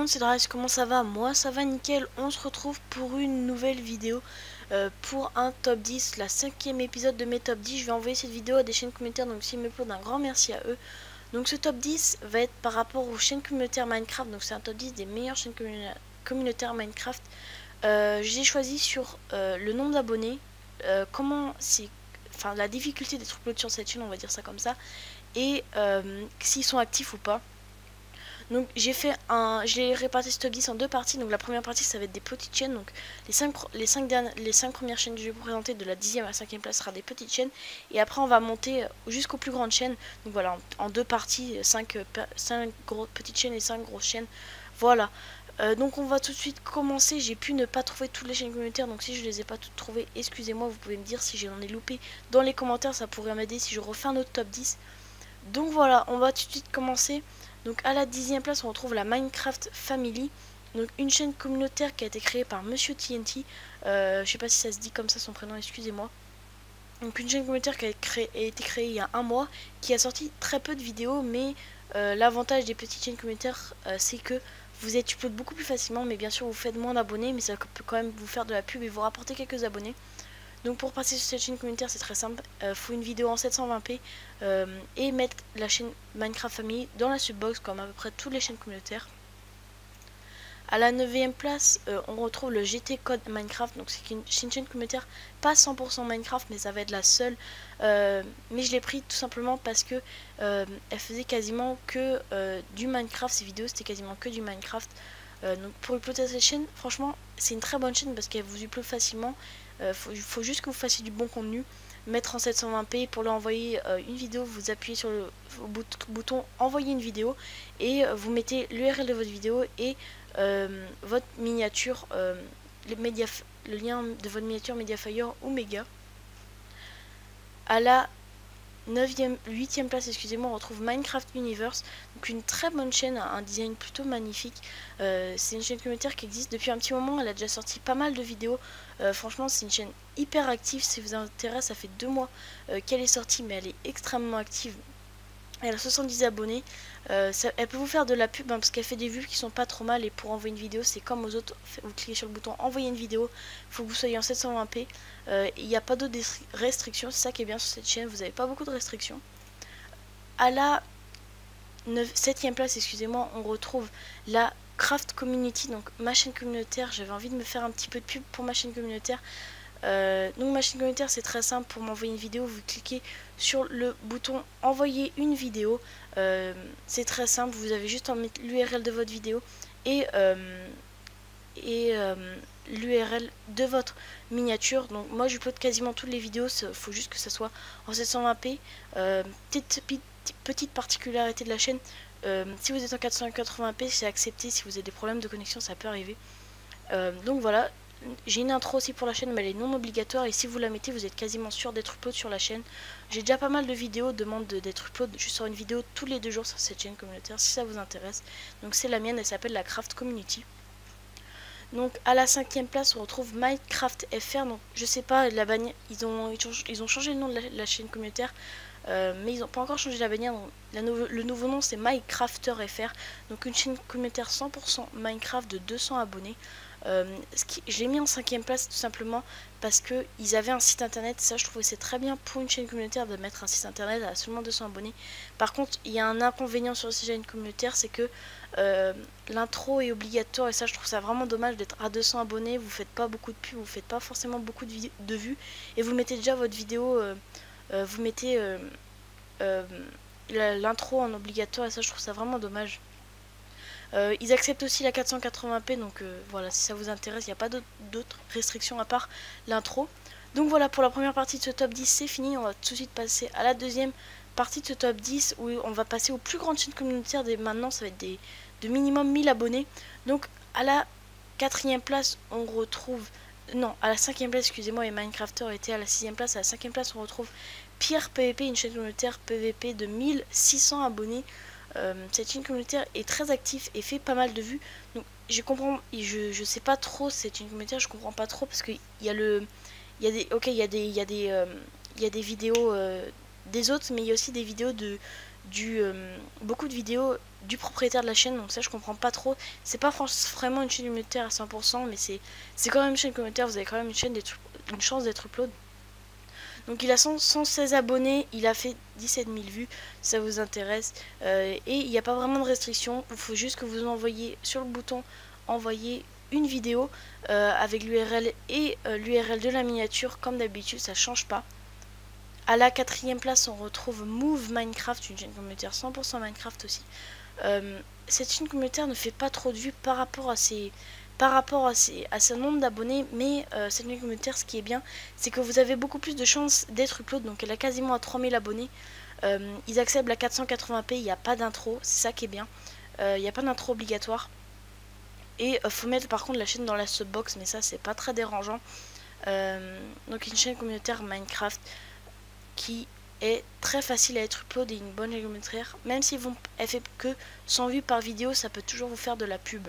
monde, c'est Darius, comment ça va? Moi ça va nickel, on se retrouve pour une nouvelle vidéo pour un top 10, la 5e épisode de mes top 10. Je vais envoyer cette vidéo à des chaînes communautaires, donc s'il me plaît, un grand merci à eux. Donc ce top 10 va être par rapport aux chaînes communautaires Minecraft, donc c'est un top 10 des meilleures chaînes communautaires Minecraft. J'ai choisi sur le nombre d'abonnés, comment c'est, enfin la difficulté d'être upload sur cette chaîne, on va dire ça comme ça, et s'ils sont actifs ou pas. Donc j'ai réparti ce top 10 en deux parties. Donc la première partie ça va être des petites chaînes. Donc les 5 premières chaînes que je vais vous présenter de la 10e à la 5e place sera des petites chaînes. Et après on va monter jusqu'aux plus grandes chaînes. Donc voilà, en deux parties, 5 petites chaînes et 5 grosses chaînes. Voilà. Donc on va tout de suite commencer. J'ai pu ne pas trouver toutes les chaînes communautaires. Donc si je les ai pas toutes trouvées, excusez-moi, vous pouvez me dire si j'en ai loupé dans les commentaires. Ça pourrait m'aider si je refais un autre top 10. Donc voilà, on va tout de suite commencer. Donc à la 10e place, on retrouve la Minecraft Family. Donc une chaîne communautaire qui a été créée par Monsieur TNT. Je sais pas si ça se dit comme ça son prénom, excusez-moi. Donc une chaîne communautaire qui a été créée il y a un mois, qui a sorti très peu de vidéos, mais l'avantage des petites chaînes communautaires, c'est que vous êtes upload beaucoup plus facilement, mais bien sûr vous faites moins d'abonnés, mais ça peut quand même vous faire de la pub et vous rapporter quelques abonnés. Donc pour passer sur cette chaîne communautaire, c'est très simple. Faut une vidéo en 720p et mettre la chaîne Minecraft Family dans la subbox comme à peu près toutes les chaînes communautaires. À la 9e place, on retrouve le GT Code Minecraft. Donc c'est une chaîne communautaire pas 100% Minecraft, mais ça va être la seule. Mais je l'ai pris tout simplement parce que elle faisait quasiment que du Minecraft. Ces vidéos c'était quasiment que du Minecraft. Donc pour uploader cette chaîne, franchement c'est une très bonne chaîne parce qu'elle vous upload facilement. Faut juste que vous fassiez du bon contenu, mettre en 720p. Pour lui envoyer une vidéo, vous appuyez sur le bouton envoyer une vidéo et vous mettez l'URL de votre vidéo et votre miniature, le lien de votre miniature Mediafire ou Mega. À la 8e place, excusez-moi, on retrouve Minecraft Universe, donc une très bonne chaîne, un design plutôt magnifique. C'est une chaîne communautaire qui existe depuis un petit moment, elle a déjà sorti pas mal de vidéos. Franchement c'est une chaîne hyper active, si vous intéresse, ça fait 2 mois qu'elle est sortie, mais elle est extrêmement active. Elle a 70 abonnés. Elle peut vous faire de la pub parce qu'elle fait des vues qui sont pas trop mal. Et pour envoyer une vidéo, c'est comme aux autres. Vous cliquez sur le bouton envoyer une vidéo. Il faut que vous soyez en 720p. Il n'y a pas d'autres restrictions. C'est ça qui est bien sur cette chaîne. Vous n'avez pas beaucoup de restrictions. À la 7e place, excusez-moi, on retrouve la Craft Community. Donc ma chaîne communautaire. J'avais envie de me faire un petit peu de pub pour ma chaîne communautaire. Donc ma chaîne communautaire, c'est très simple. Pour m'envoyer une vidéo, vous cliquez sur le bouton envoyer une vidéo. C'est très simple, vous avez juste à mettre l'URL de votre vidéo et l'URL de votre miniature. Donc moi j'upload quasiment toutes les vidéos, il faut juste que ça soit en 720p. Petite particularité de la chaîne, si vous êtes en 480p c'est accepté. Si vous avez des problèmes de connexion, ça peut arriver. Donc voilà. J'ai une intro aussi pour la chaîne, mais elle est non obligatoire et si vous la mettez, vous êtes quasiment sûr d'être upload sur la chaîne. J'ai déjà pas mal de vidéos demandent d'être upload. Je sors une vidéo tous les 2 jours sur cette chaîne communautaire si ça vous intéresse. Donc c'est la mienne, elle s'appelle la Craft Community. Donc à la 5e place, on retrouve Minecraft FR. Donc je sais pas, la bannière, ils ont changé le nom de la chaîne communautaire. Mais ils n'ont pas encore changé la bannière. Donc, le nouveau nom c'est Minecrafter FR. Donc une chaîne communautaire 100% Minecraft de 200 abonnés. Je l'ai mis en 5e place tout simplement parce que ils avaient un site internet. Ça je trouvais c'est très bien pour une chaîne communautaire de mettre un site internet à seulement 200 abonnés. Par contre il y a un inconvénient sur ces chaînes communautaires, c'est que l'intro est obligatoire et ça je trouve ça vraiment dommage d'être à 200 abonnés. Vous faites pas beaucoup de pubs, vous faites pas forcément beaucoup de vues et vous mettez déjà votre vidéo, vous mettez l'intro en obligatoire et ça je trouve ça vraiment dommage. Ils acceptent aussi la 480p, donc voilà, si ça vous intéresse, il n'y a pas d'autres restrictions à part l'intro. Donc voilà, pour la première partie de ce top 10, c'est fini. On va tout de suite passer à la deuxième partie de ce top 10, où on va passer aux plus grandes chaînes communautaires. Dès maintenant, ça va être de minimum 1000 abonnés. Donc à la 4e place, on retrouve... Non, à la 5e place, excusez-moi, et Minecrafter était à la 6e place. À la 5e place, on retrouve Pierre PVP, une chaîne communautaire PVP de 1600 abonnés. Cette chaîne communautaire est très active et fait pas mal de vues. Donc je sais pas trop cette chaîne communautaire, je comprends pas trop parce que il y a des vidéos des autres, mais il y a aussi des vidéos beaucoup de vidéos du propriétaire de la chaîne, donc ça je comprends pas trop. C'est pas vraiment une chaîne communautaire à 100%, mais c'est quand même une chaîne communautaire, vous avez quand même une chance d'être upload. Donc il a 116 abonnés, il a fait 17 000 vues, si ça vous intéresse. Et il n'y a pas vraiment de restriction, il faut juste que vous envoyez sur le bouton envoyer une vidéo avec l'URL et l'URL de la miniature, comme d'habitude, ça change pas. À la 4e place, on retrouve Move Minecraft, une chaîne communautaire 100% Minecraft aussi. Cette chaîne communautaire ne fait pas trop de vues par rapport à ce nombre d'abonnés, mais cette chaîne communautaire, ce qui est bien, c'est que vous avez beaucoup plus de chances d'être upload, donc elle a quasiment à 3000 abonnés. Ils acceptent la 480p, il n'y a pas d'intro, c'est ça qui est bien. Il n'y a pas d'intro obligatoire. Et faut mettre par contre la chaîne dans la subbox, mais ça c'est pas très dérangeant. Donc une chaîne communautaire Minecraft qui est très facile à être upload et une bonne chaîne communautaire. Même si elle fait que 100 vues par vidéo, ça peut toujours vous faire de la pub.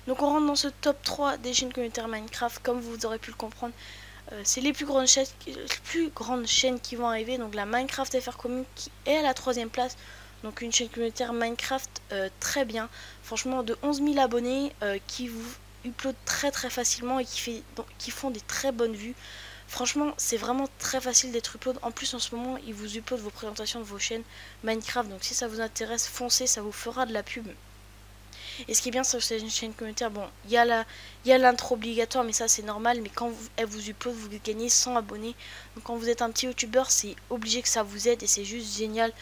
Donc on rentre dans ce top 3 des chaînes communautaires Minecraft, comme vous aurez pu le comprendre. C'est les plus grandes chaînes qui vont arriver. Donc la Minecraft FR Commune qui est à la 3e place. Donc une chaîne communautaire Minecraft très bien. Franchement de 11 000 abonnés qui vous upload très facilement et qui font des très bonnes vues. Franchement c'est vraiment très facile d'être upload. En plus en ce moment ils vous upload vos présentations de vos chaînes Minecraft. Donc si ça vous intéresse, foncez, ça vous fera de la pub. Et ce qui est bien sur cette chaîne communautaire, bon, il y a l'intro obligatoire, mais ça c'est normal. Mais quand elle vous upload, vous gagnez 100 abonnés. Donc quand vous êtes un petit youtubeur, c'est obligé que ça vous aide et c'est juste génial.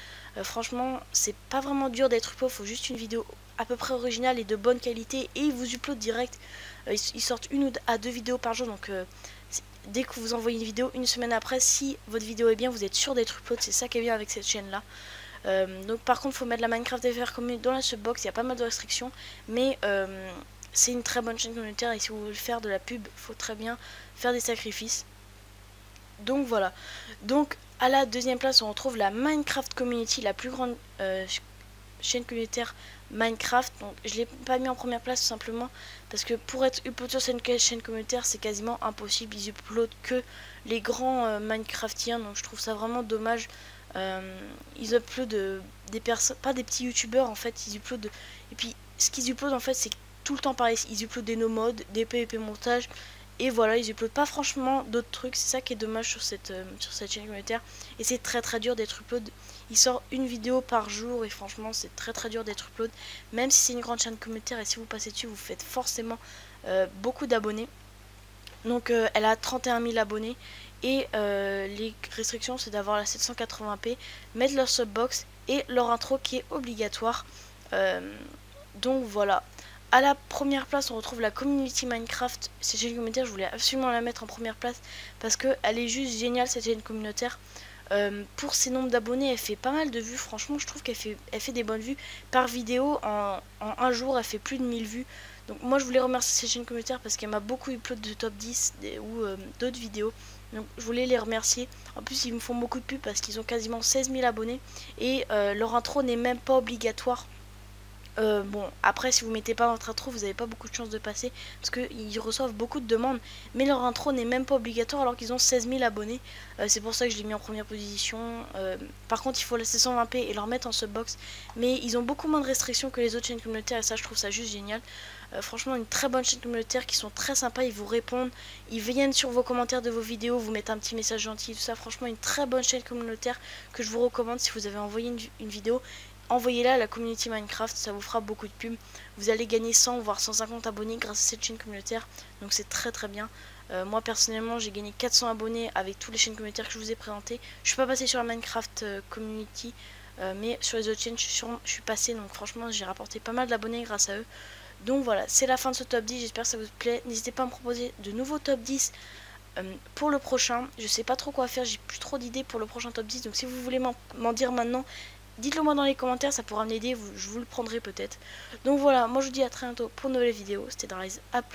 Franchement, c'est pas vraiment dur d'être upload, il faut juste une vidéo à peu près originale et de bonne qualité. Et ils vous upload direct. Ils sortent 1 à 2 vidéos par jour. Donc dès que vous envoyez une vidéo, une semaine après, si votre vidéo est bien, vous êtes sûr d'être upload. C'est ça qui est bien avec cette chaîne là. Donc par contre il faut mettre la Minecraft FR Commune dans la subbox, il y a pas mal de restrictions, mais c'est une très bonne chaîne communautaire et si vous voulez faire de la pub, il faut très bien faire des sacrifices. Donc voilà, donc à la 2e place on retrouve la Minecraft Community, la plus grande chaîne communautaire Minecraft. Donc je l'ai pas mis en première place tout simplement parce que pour être upload sur cette chaîne communautaire c'est quasiment impossible, ils uploadent que les grands Minecraftiens, donc je trouve ça vraiment dommage. Ils uploadent des personnes, pas des petits youtubeurs en fait, ils uploadent et puis ce qu'ils uploadent en fait c'est tout le temps pareil, ils uploadent des no modes, des PvP montage et voilà, ils uploadent pas franchement d'autres trucs. C'est ça qui est dommage sur cette chaîne communautaire et c'est très dur d'être upload. Il sort une vidéo par jour et franchement c'est très dur d'être upload, même si c'est une grande chaîne communautaire et si vous passez dessus vous faites forcément beaucoup d'abonnés. Donc elle a 31 000 abonnés et les restrictions c'est d'avoir la 780p, mettre leur subbox et leur intro qui est obligatoire. Donc voilà. À la 1re place on retrouve la Community Minecraft. Cette chaîne communautaire je voulais absolument la mettre en 1re place parce qu'elle est juste géniale cette chaîne communautaire. Pour ses nombres d'abonnés elle fait pas mal de vues, franchement je trouve qu'elle fait des bonnes vues par vidéo. En un jour elle fait plus de 1000 vues. Donc moi je voulais remercier cette chaîne communautaire parce qu'elle m'a beaucoup upload de top 10 ou d'autres vidéos. Donc je voulais les remercier. En plus ils me font beaucoup de pub parce qu'ils ont quasiment 16 000 abonnés. Et leur intro n'est même pas obligatoire. Bon après si vous mettez pas votre intro vous n'avez pas beaucoup de chance de passer parce qu'ils reçoivent beaucoup de demandes, mais leur intro n'est même pas obligatoire alors qu'ils ont 16 000 abonnés. C'est pour ça que je l'ai mis en première position. Par contre il faut la 720p et leur mettre en subbox, mais ils ont beaucoup moins de restrictions que les autres chaînes communautaires et ça je trouve ça juste génial. Franchement une très bonne chaîne communautaire qui sont très sympas, ils vous répondent, ils viennent sur vos commentaires de vos vidéos, vous mettent un petit message gentil, tout ça. Franchement une très bonne chaîne communautaire que je vous recommande. Si vous avez envoyé une vidéo, envoyez-la à la Community Minecraft, ça vous fera beaucoup de pubs. Vous allez gagner 100 voire 150 abonnés grâce à cette chaîne communautaire, donc c'est très bien. Moi personnellement j'ai gagné 400 abonnés avec toutes les chaînes communautaires que je vous ai présentées. Je suis pas passé sur la Minecraft Community, mais sur les autres chaînes je suis passé, donc franchement j'ai rapporté pas mal d'abonnés grâce à eux. Donc voilà, c'est la fin de ce top 10, j'espère que ça vous plaît. N'hésitez pas à me proposer de nouveaux top 10 pour le prochain. Je sais pas trop quoi faire, j'ai plus trop d'idées pour le prochain top 10, donc si vous voulez m'en dire maintenant, dites-le moi dans les commentaires, ça pourra m'aider, je vous le prendrai peut-être. Donc voilà, moi je vous dis à très bientôt pour une nouvelle vidéo. C'était Darlies, à plus.